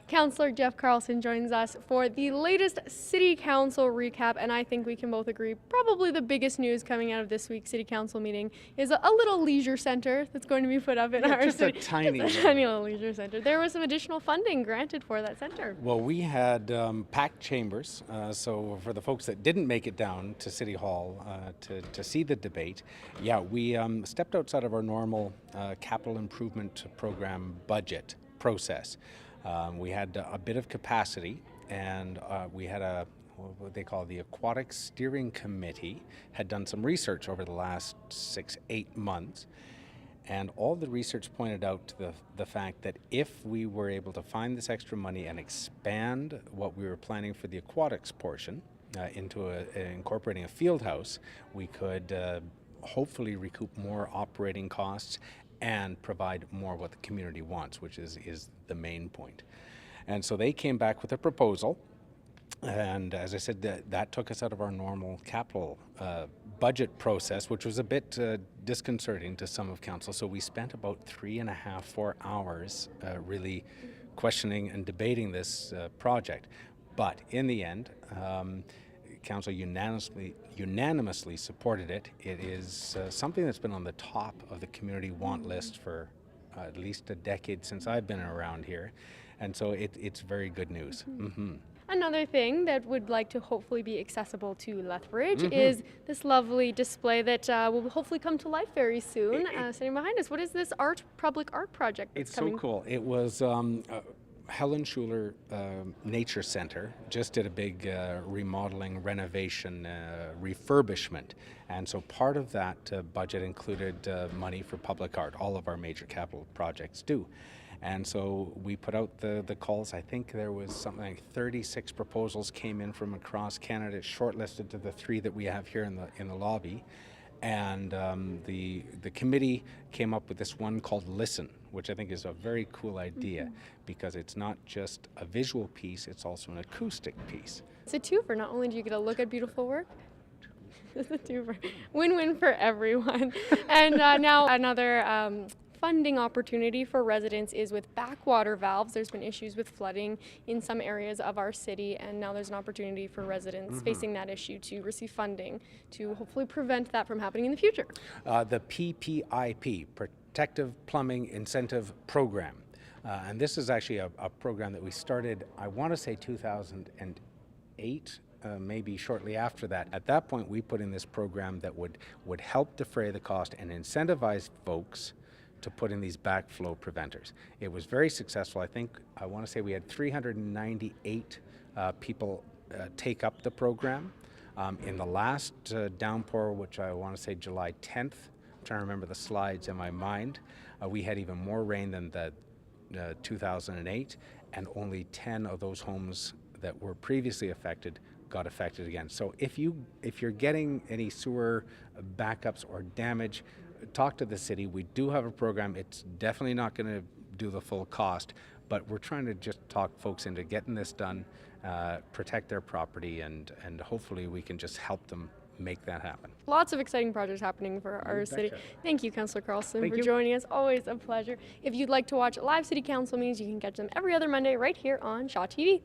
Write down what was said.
Councillor Jeff Carlson joins us for the latest City Council recap, and I think we can both agree probably the biggest news coming out of this week's City Council meeting is a little leisure center that's going to be put up in our just city. A tiny little leisure center. There was some additional funding granted for that center. Well, we had packed chambers, so for the folks that didn't make it down to City Hall to see the debate, we stepped outside of our normal capital improvement program budget process. We had a bit of capacity, and we had what they call the Aquatic Steering Committee had done some research over the last 6-8 months, and all the research pointed out to the fact that if we were able to find this extra money and expand what we were planning for the aquatics portion into incorporating a field house, we could hopefully recoup more operating costs and provide more what the community wants, which is the main point. And so they came back with a proposal, and as I said, that took us out of our normal capital budget process, which was a bit disconcerting to some of council. So we spent about 3.5-4 hours really questioning and debating this project. But in the end, Council unanimously supported it. It is something that's been on the top of the community want list for at least a decade since I've been around here, and so it's very good news. Another thing that would like to hopefully be accessible to Lethbridge is this lovely display that will hopefully come to life very soon, sitting behind us. What is this public art project that's coming? It's so cool. It was Helen Schuler Nature Center just did a big remodeling, renovation, refurbishment, and so part of that budget included money for public art. All of our major capital projects do. And so we put out the calls. I think there was something like 36 proposals came in from across Canada, shortlisted to the 3 that we have here in the lobby. And the committee came up with this one called Listen, which I think is a very cool idea because it's not just a visual piece, it's also an acoustic piece. It's a twofer. Not only do you get to look at beautiful work, it's a twofer. Win-win for everyone. And now another funding opportunity for residents is with backwater valves. There's been issues with flooding in some areas of our city, and now there's an opportunity for residents facing that issue to receive funding to hopefully prevent that from happening in the future. The PPIP, Protective Plumbing Incentive Program. And this is actually a program that we started, I want to say 2008, maybe shortly after that. At that point, we put in this program that would help defray the cost and incentivize folks to put in these backflow preventers. It was very successful. I want to say we had 398 people take up the program. In the last downpour, which I want to say July 10th, I'm trying to remember the slides in my mind, we had even more rain than the 2008, and only 10 of those homes that were previously affected got affected again. So if you're getting any sewer backups or damage, talk to the city. We do have a program. It's definitely not going to do the full cost, but we're trying to just talk folks into getting this done, protect their property, and hopefully we can just help them make that happen. Lots of exciting projects happening for our city. Thank you, Councillor Carlson, for joining us. Always a pleasure. If you'd like to watch live City Council meetings, you can catch them every other Monday right here on Shaw TV.